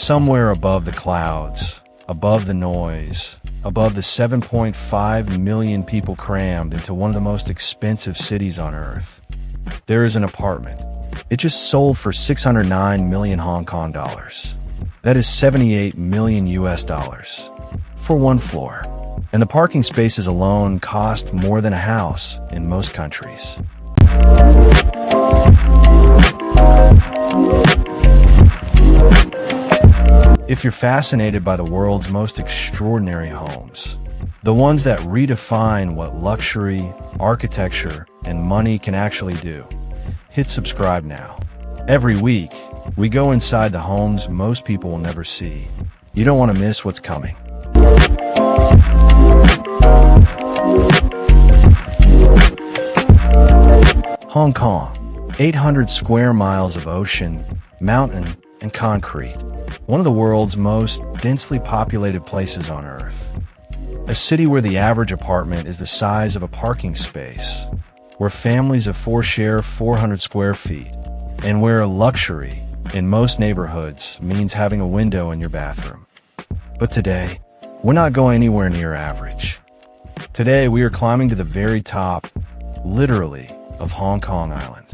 somewhere above the clouds, above the noise, above the 7.5 million people crammed into one of the most expensive cities on earth. There is an apartment. It just sold for 609 million Hong Kong dollars. That is 78 million US dollars for one floor. And the parking spaces alone cost more than a house in most countries. If you're fascinated by the world's most extraordinary homes, the ones that redefine what luxury, architecture, and money can actually do, hit subscribe now. Every week, we go inside the homes most people will never see. You don't want to miss what's coming. Hong Kong, 800 square miles of ocean, mountain, and concrete. One of the world's most densely populated places on Earth. A city where the average apartment is the size of a parking space, where families of four share 400 square feet, and where luxury, in most neighborhoods, means having a window in your bathroom. But today, we're not going anywhere near average. Today, we are climbing to the very top, literally, of Hong Kong Island,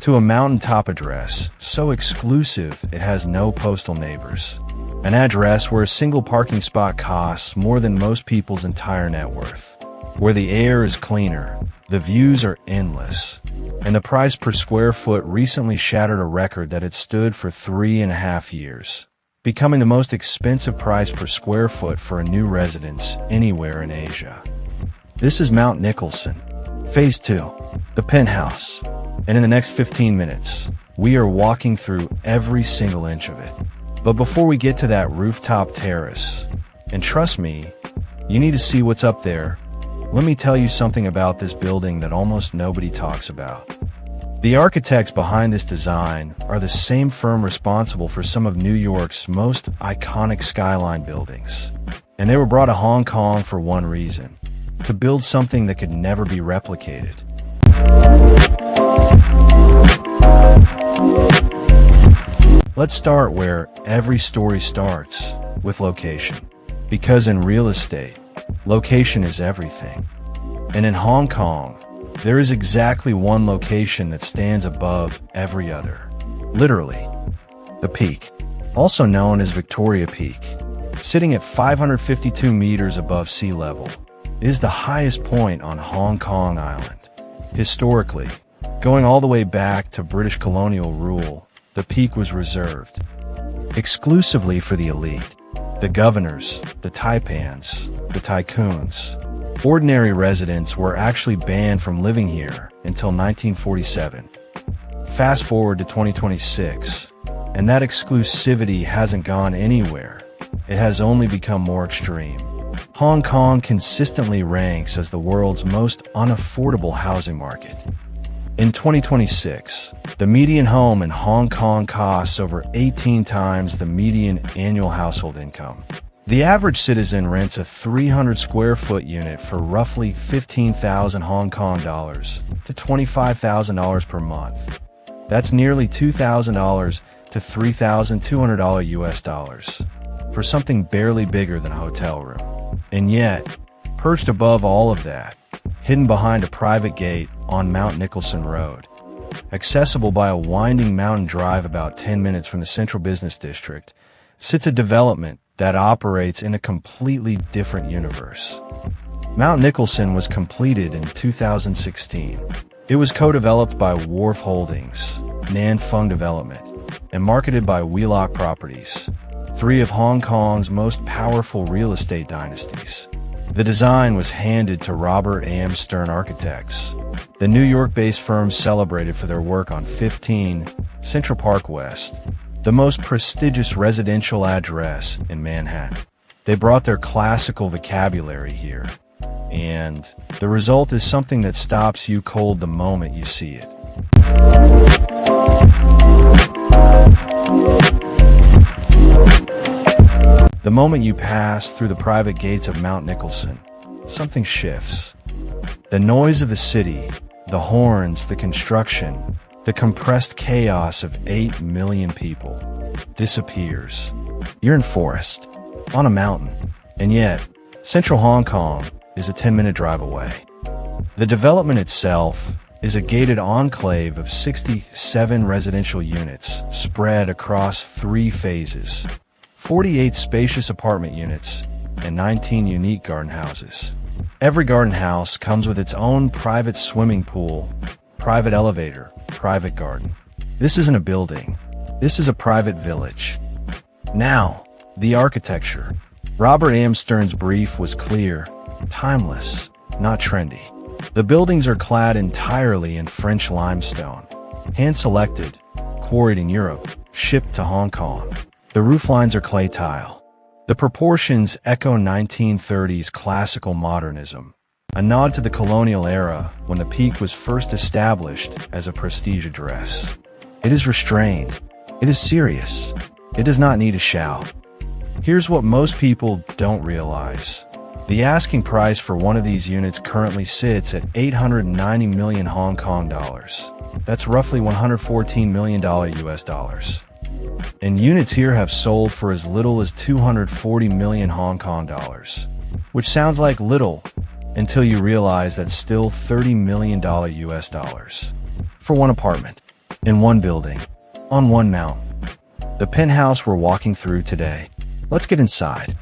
to a mountaintop address so exclusive it has no postal neighbors. An address where a single parking spot costs more than most people's entire net worth, where the air is cleaner, the views are endless, and the price per square foot recently shattered a record that had stood for 3.5 years, becoming the most expensive price per square foot for a new residence anywhere in Asia. This is Mount Nicholson, Phase 2, the Penthouse, and in the next 15 minutes, we are walking through every single inch of it. But before we get to that rooftop terrace, and trust me, you need to see what's up there, let me tell you something about this building that almost nobody talks about. The architects behind this design are the same firm responsible for some of New York's most iconic skyline buildings. And they were brought to Hong Kong for one reason: to build something that could never be replicated. Let's start where every story starts, with location. Because in real estate, location is everything. And in Hong Kong, there is exactly one location that stands above every other. Literally, the Peak, also known as Victoria Peak, sitting at 552 meters above sea level, is the highest point on Hong Kong Island. Historically, going all the way back to British colonial rule, the Peak was reserved exclusively for the elite, the governors, the taipans, the tycoons. Ordinary residents were actually banned from living here until 1947. Fast forward to 2026, and that exclusivity hasn't gone anywhere. It has only become more extreme. Hong Kong consistently ranks as the world's most unaffordable housing market. In 2026, the median home in Hong Kong costs over 18 times the median annual household income. The average citizen rents a 300 square foot unit for roughly 15,000 Hong Kong dollars to $25,000 per month. That's nearly $2,000 to $3,200 US dollars for something barely bigger than a hotel room. And yet, perched above all of that, hidden behind a private gate on Mount Nicholson Road, accessible by a winding mountain drive about 10 minutes from the central business district, sits a development that operates in a completely different universe. Mount Nicholson was completed in 2016. It was co-developed by Wharf Holdings, Nan Fung Development, and marketed by Wheelock Properties, three of Hong Kong's most powerful real estate dynasties. The design was handed to Robert A.M. Stern Architects. The New York-based firm celebrated for their work on 15 Central Park West, the most prestigious residential address in Manhattan. They brought their classical vocabulary here, and the result is something that stops you cold the moment you see it. The moment you pass through the private gates of Mount Nicholson, something shifts. The noise of the city, the horns, the construction, the compressed chaos of 8 million people disappears. You're in forest, on a mountain, and yet, central Hong Kong is a 10-minute drive away. The development itself is a gated enclave of 67 residential units spread across 3 phases, 48 spacious apartment units, and 19 unique garden houses. Every garden house comes with its own private swimming pool, private elevator, private garden. This isn't a building. This is a private village. Now, the architecture. Robert Amsterd's brief was clear, timeless, not trendy. The buildings are clad entirely in French limestone, hand-selected, quarried in Europe, shipped to Hong Kong. The roof lines are clay tile. The proportions echo 1930s classical modernism, a nod to the colonial era when the Peak was first established as a prestige address. It is restrained. It is serious. It does not need a shout. Here's what most people don't realize. The asking price for one of these units currently sits at 890 million Hong Kong dollars. That's roughly $114 million US dollars. And units here have sold for as little as 240 million Hong Kong dollars, which sounds like little until you realize that's still $30 million US dollars for one apartment, in one building, on one mountain. The penthouse we're walking through today. Let's get inside.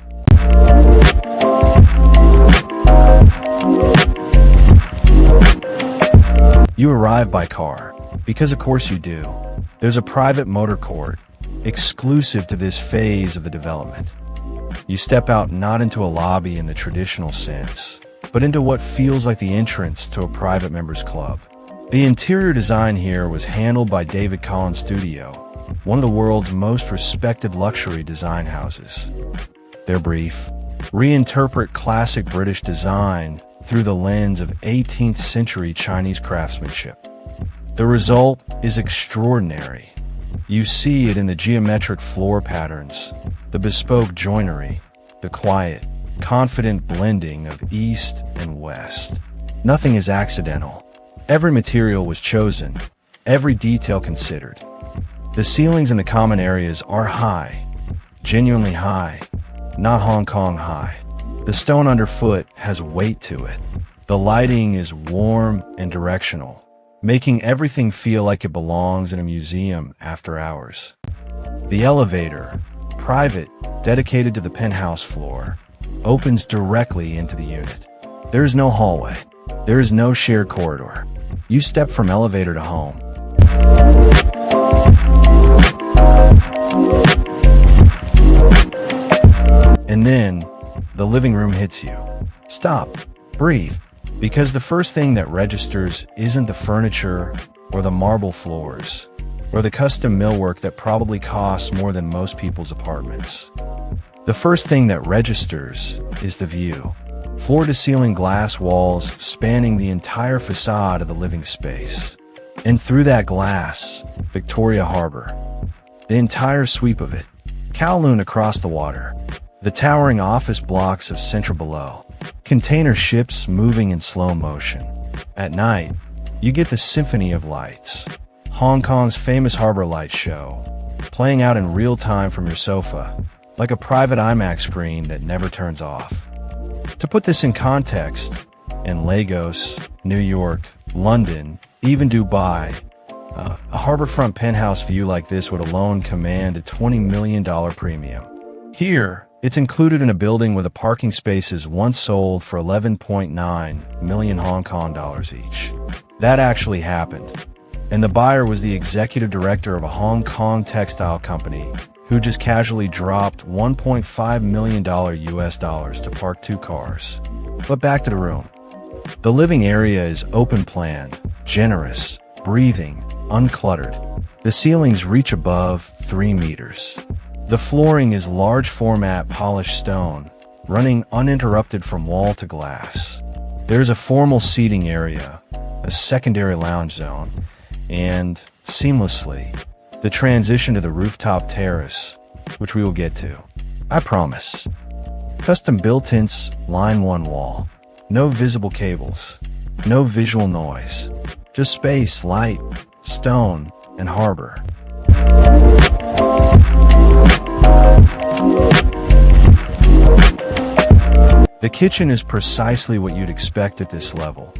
You arrive by car, because of course you do. There's a private motor court, exclusive to this phase of the development. You step out not into a lobby in the traditional sense, but into what feels like the entrance to a private members club. The interior design here was handled by David Collins Studio, one of the world's most respected luxury design houses. Their brief, reinterpret classic British design through the lens of 18th century Chinese craftsmanship. The result is extraordinary. You see it in the geometric floor patterns, the bespoke joinery, the quiet, confident blending of East and West. Nothing is accidental. Every material was chosen, every detail considered. The ceilings in the common areas are high, genuinely high, not Hong Kong high. The stone underfoot has weight to it. The lighting is warm and directional, making everything feel like it belongs in a museum after hours. The elevator, private, dedicated to the penthouse floor, opens directly into the unit. There is no hallway. There is no shared corridor. You step from elevator to home. And then, the living room hits you. Stop. Breathe. Because the first thing that registers isn't the furniture or the marble floors or the custom millwork that probably costs more than most people's apartments. The first thing that registers is the view. Floor-to-ceiling glass walls spanning the entire facade of the living space. And through that glass, Victoria Harbour. The entire sweep of it. Kowloon across the water. The towering office blocks of Central below. Container ships moving in slow motion. At night, you get the symphony of lights. Hong Kong's famous harbor light show, playing out in real time from your sofa, like a private IMAX screen that never turns off. To put this in context, in Lagos, New York, London, even Dubai, a harborfront penthouse view like this would alone command a $20 million premium. Here, it's included in a building with a parking spaces once sold for 11.9 million Hong Kong dollars each. That actually happened. And the buyer was the executive director of a Hong Kong textile company who just casually dropped $1.5 million US dollars to park 2 cars. But back to the room. The living area is open plan, generous, breathing, uncluttered. The ceilings reach above 3 meters. The flooring is large format polished stone, running uninterrupted from wall to glass. There's a formal seating area, a secondary lounge zone, and, seamlessly, the transition to the rooftop terrace, which we will get to. I promise. Custom built-ins line one wall. No visible cables. No visual noise. Just space, light, stone, and harbor. The kitchen is precisely what you'd expect at this level,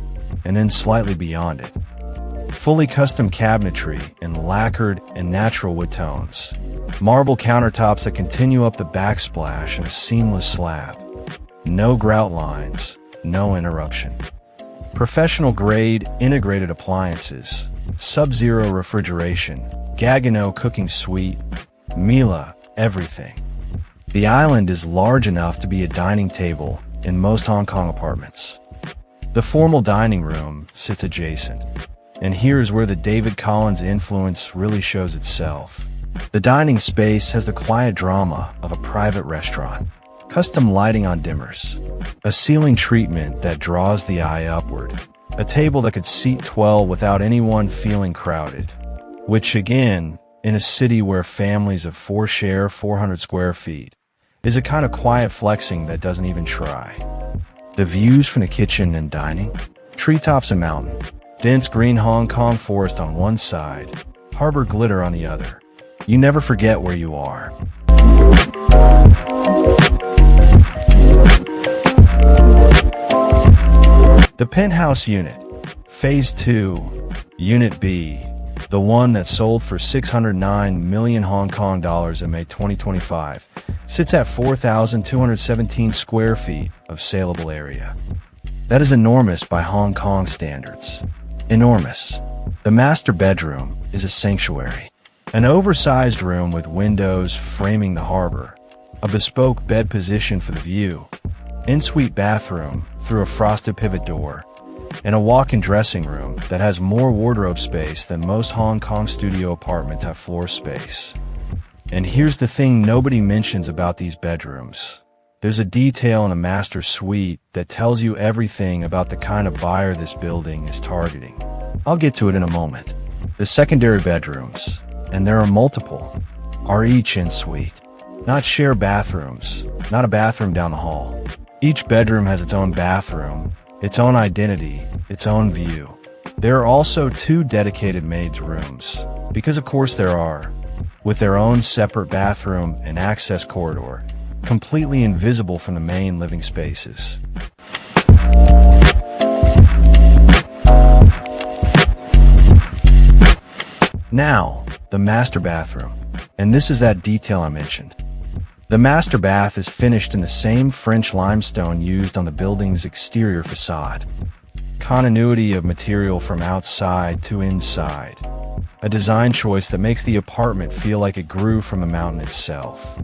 and then slightly beyond it. Fully custom cabinetry in lacquered and natural wood tones. Marble countertops that continue up the backsplash in a seamless slab. No grout lines, no interruption. Professional-grade integrated appliances. Sub-zero refrigeration. Gaggenau cooking suite. Miele, everything. The island is large enough to be a dining table in most Hong Kong apartments. The formal dining room sits adjacent. And here's where the David Collins influence really shows itself. The dining space has the quiet drama of a private restaurant. Custom lighting on dimmers. A ceiling treatment that draws the eye upward. A table that could seat 12 without anyone feeling crowded. Which again, in a city where families of four share 400 square feet, is a kind of quiet flexing that doesn't even try. The views from the kitchen and dining? Treetops and mountain. Dense green Hong Kong forest on one side, harbor glitter on the other. You never forget where you are. The Penthouse unit, Phase 2, Unit B, the one that sold for 609 million Hong Kong dollars in May 2025, sits at 4,217 square feet of saleable area. That is enormous by Hong Kong standards. Enormous. The master bedroom is a sanctuary. An oversized room with windows framing the harbor. A bespoke bed position for the view. En-suite bathroom through a frosted pivot door. And a walk-in dressing room that has more wardrobe space than most Hong Kong studio apartments have floor space. And here's the thing nobody mentions about these bedrooms. There's a detail in a master suite that tells you everything about the kind of buyer this building is targeting. I'll get to it in a moment. The secondary bedrooms, and there are multiple, are each en suite. Not share bathrooms, not a bathroom down the hall. Each bedroom has its own bathroom, its own identity, its own view. There are also 2 dedicated maids' rooms, because of course there are, with their own separate bathroom and access corridor, completely invisible from the main living spaces. Now, the master bathroom. And this is that detail I mentioned. The master bath is finished in the same French limestone used on the building's exterior facade. Continuity of material from outside to inside. A design choice that makes the apartment feel like it grew from the mountain itself.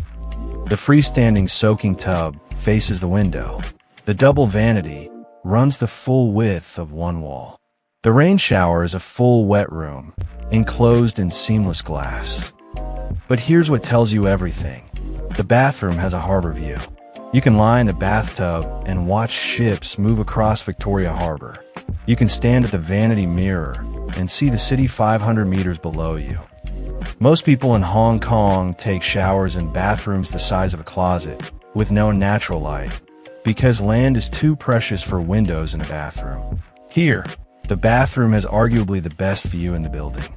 The freestanding soaking tub faces the window. The double vanity runs the full width of one wall. The rain shower is a full wet room, enclosed in seamless glass. But here's what tells you everything. The bathroom has a harbor view. You can lie in the bathtub and watch ships move across Victoria Harbour. You can stand at the vanity mirror and see the city 500 meters below you. Most people in Hong Kong take showers in bathrooms the size of a closet, with no natural light, because land is too precious for windows in a bathroom. Here, the bathroom has arguably the best view in the building.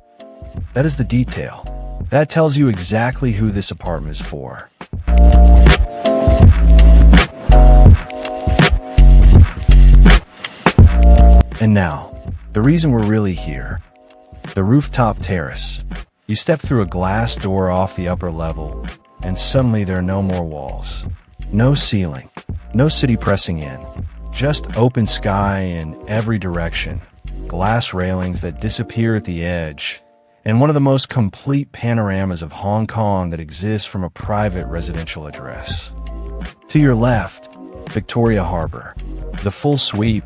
That is the detail. That tells you exactly who this apartment is for. And now, the reason we're really here. The rooftop terrace. You step through a glass door off the upper level, and suddenly there are no more walls. No ceiling. No city pressing in. Just open sky in every direction. Glass railings that disappear at the edge. And one of the most complete panoramas of Hong Kong that exists from a private residential address. To your left, Victoria Harbour. The full sweep,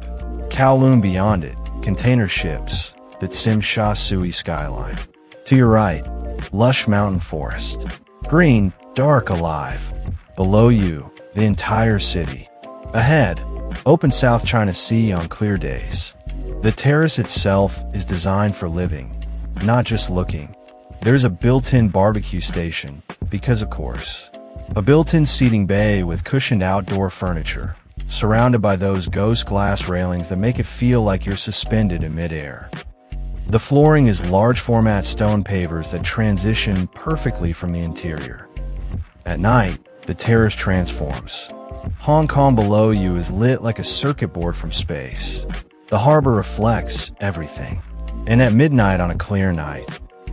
Kowloon beyond it, container ships, that Tsim Sha Tsui skyline. To your right, lush mountain forest. Green, dark, alive. Below you, the entire city. Ahead, open South China Sea on clear days. The terrace itself is designed for living, not just looking. There's a built-in barbecue station, because of course. A built-in seating bay with cushioned outdoor furniture, surrounded by those ghost glass railings that make it feel like you're suspended in midair. The flooring is large format stone pavers that transition perfectly from the interior. At night, the terrace transforms. Hong Kong below you is lit like a circuit board from space. The harbor reflects everything. And at midnight on a clear night,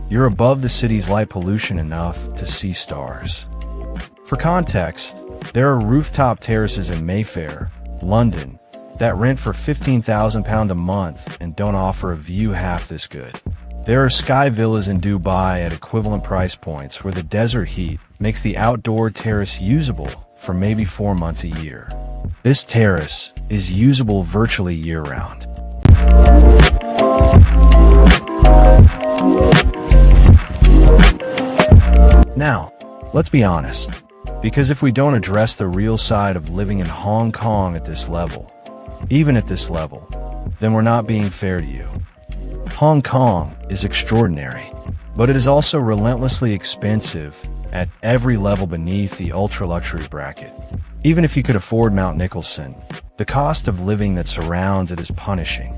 you're above the city's light pollution enough to see stars. For context, there are rooftop terraces in Mayfair, London, that rent for £15,000 a month and don't offer a view half this good. There are sky villas in Dubai at equivalent price points where the desert heat makes the outdoor terrace usable for maybe 4 months a year. This terrace is usable virtually year-round. Now, let's be honest, because if we don't address the real side of living in Hong Kong at this level, even at this level, then we're not being fair to you. Hong Kong is extraordinary, but it is also relentlessly expensive at every level beneath the ultra-luxury bracket. Even if you could afford Mount Nicholson, the cost of living that surrounds it is punishing.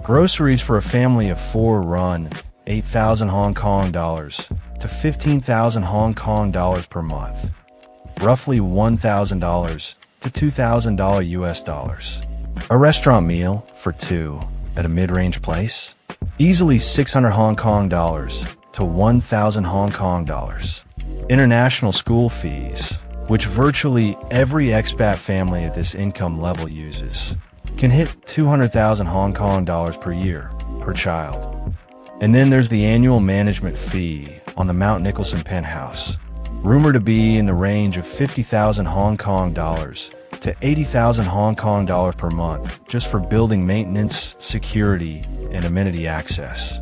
Groceries for a family of 4 run 8,000 Hong Kong dollars to 15,000 Hong Kong dollars per month, roughly $1,000 to $2,000 US dollars. A restaurant meal for 2 at a mid-range place, easily 600 Hong Kong dollars to 1,000 Hong Kong dollars. International school fees, which virtually every expat family at this income level uses, can hit 200,000 Hong Kong dollars per year per child. And then there's the annual management fee on the Mount Nicholson penthouse, rumored to be in the range of 50,000 Hong Kong dollars to 80,000 Hong Kong dollars per month just for building maintenance, security, and amenity access.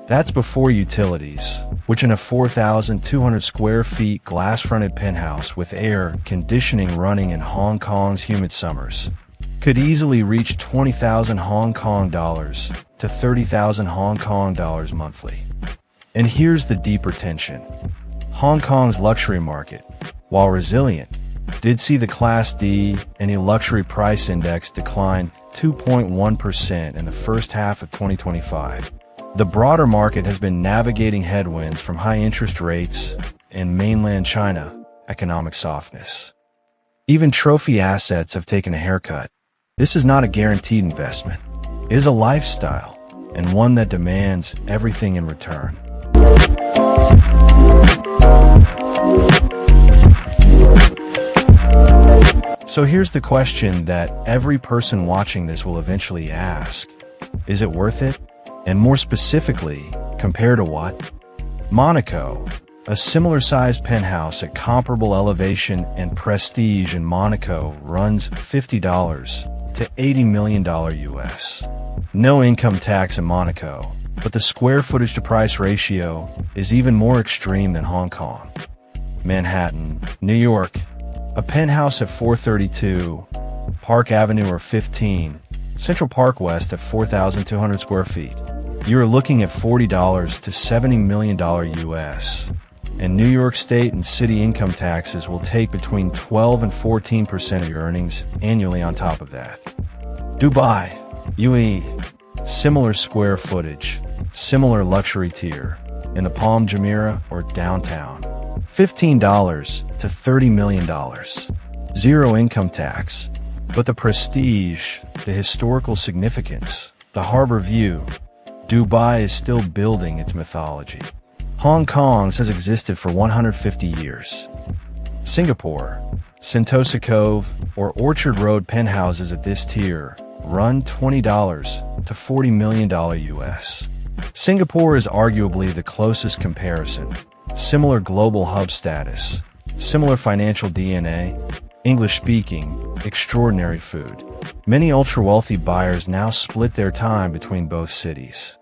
That's before utilities, which in a 4,200 square feet glass-fronted penthouse with air conditioning running in Hong Kong's humid summers, could easily reach 20,000 Hong Kong dollars to 30,000 Hong Kong dollars monthly. And here's the deeper tension. Hong Kong's luxury market, while resilient, did see the Class D and a luxury price index decline 2.1% in the first half of 2025. The broader market has been navigating headwinds from high interest rates and mainland China economic softness. Even trophy assets have taken a haircut. This is not a guaranteed investment. It is a lifestyle, and one that demands everything in return. So here's the question that every person watching this will eventually ask. Is it worth it? And more specifically, compared to what? Monaco, a similar-sized penthouse at comparable elevation and prestige in Monaco, runs $50 to $80 million US. No income tax in Monaco, but the square footage to price ratio is even more extreme than Hong Kong. Manhattan, New York, a penthouse at 432, Park Avenue or 15, Central Park West at 4,200 square feet. You're looking at $40 to $70 million US. And New York State and city income taxes will take between 12 and 14% of your earnings annually on top of that. Dubai, UAE, similar square footage, similar luxury tier, in the Palm Jumeirah or downtown. $15 to $30 million. Zero income tax. But the prestige, the historical significance, the harbor view, Dubai is still building its mythology. Hong Kong's has existed for 150 years. Singapore, Sentosa Cove, or Orchard Road penthouses at this tier run $20 to $40 million US. Singapore is arguably the closest comparison. Similar global hub status, similar financial DNA, English-speaking, extraordinary food. Many ultra-wealthy buyers now split their time between both cities.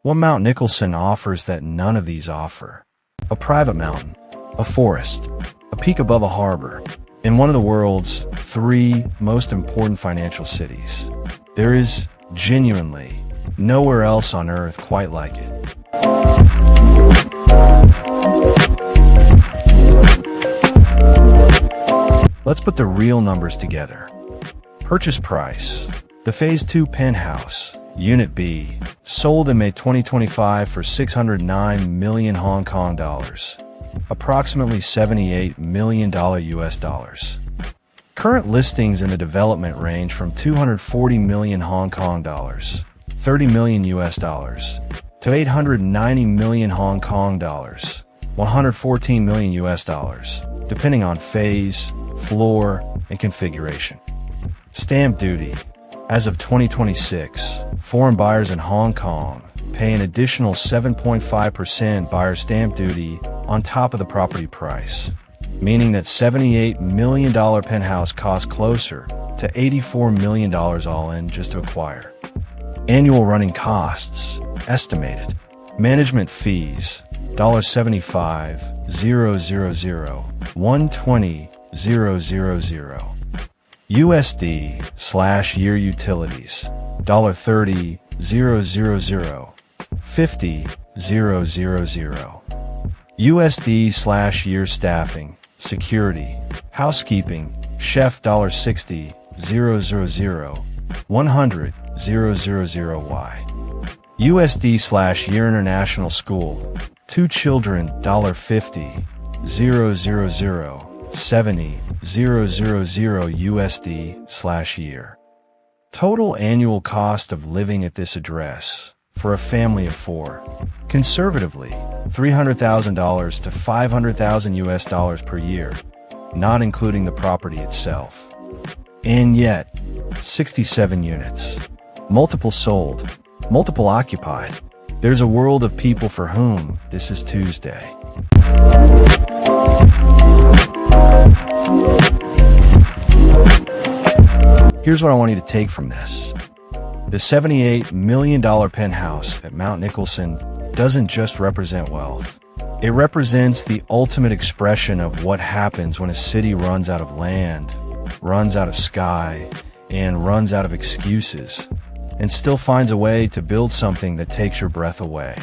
What Mount Nicholson offers that none of these offer? A private mountain, a forest, a peak above a harbor, in one of the world's 3 most important financial cities. There is, genuinely, nowhere else on earth quite like it. Let's put the real numbers together. Purchase price. The Phase 2 penthouse, Unit B, sold in May 2025 for 609 million Hong Kong dollars, approximately $78 million US dollars. Current listings in the development range from 240 million Hong Kong dollars, 30 million US dollars, to 890 million Hong Kong dollars, 114 million US dollars, depending on phase, floor, and configuration. Stamp duty. As of 2026, foreign buyers in Hong Kong pay an additional 7.5% buyer stamp duty on top of the property price, meaning that $78 million penthouse costs closer to $84 million all in just to acquire. Annual running costs, estimated. Management fees, $75,000, $120,000. USD/year utilities, $30,000, $50,000. USD/year staffing, security, housekeeping, chef $60,000, $100,000. USD/year international school, 2 children $50,000, $70,000 USD/year. Total annual cost of living at this address for a family of 4, conservatively $300,000 to $500,000 US dollars per year, not including the property itself. And yet, 67 units, multiple sold, multiple occupied. There's a world of people for whom this is Tuesday. Here's what I want you to take from this. The $78 million penthouse at Mount Nicholson doesn't just represent wealth. It represents the ultimate expression of what happens when a city runs out of land, runs out of sky, and runs out of excuses, and still finds a way to build something that takes your breath away.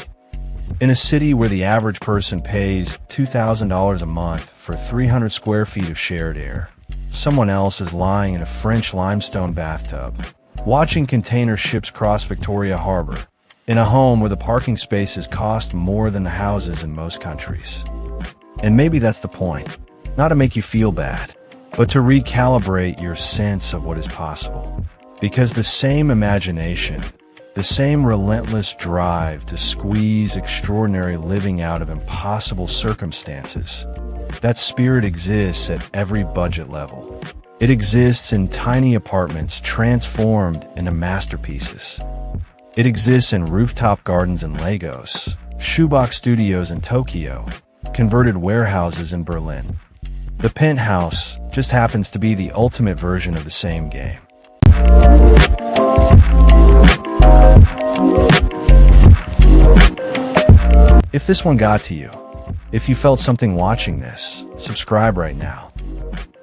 In a city where the average person pays $2,000 a month for 300 square feet of shared air, someone else is lying in a French limestone bathtub, watching container ships cross Victoria Harbour, in a home where the parking spaces cost more than the houses in most countries. And maybe that's the point, not to make you feel bad, but to recalibrate your sense of what is possible. Because the same imagination, the same relentless drive to squeeze extraordinary living out of impossible circumstances, that spirit exists at every budget level. It exists in tiny apartments transformed into masterpieces. It exists in rooftop gardens in Lagos, shoebox studios in Tokyo, converted warehouses in Berlin. The penthouse just happens to be the ultimate version of the same game. If this one got to you, if you felt something watching this, subscribe right now.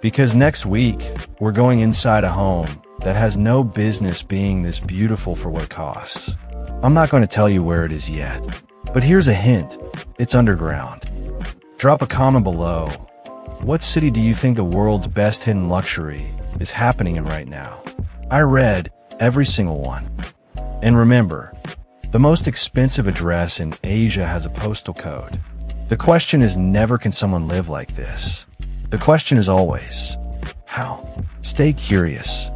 Because next week, we're going inside a home that has no business being this beautiful for what it costs. I'm not going to tell you where it is yet, but here's a hint. It's underground. Drop a comment below. What city do you think the world's best hidden luxury is happening in right now? I read every single one. And remember, the most expensive address in Asia has a postal code. The question is never, can someone live like this? The question is always, how? Stay curious.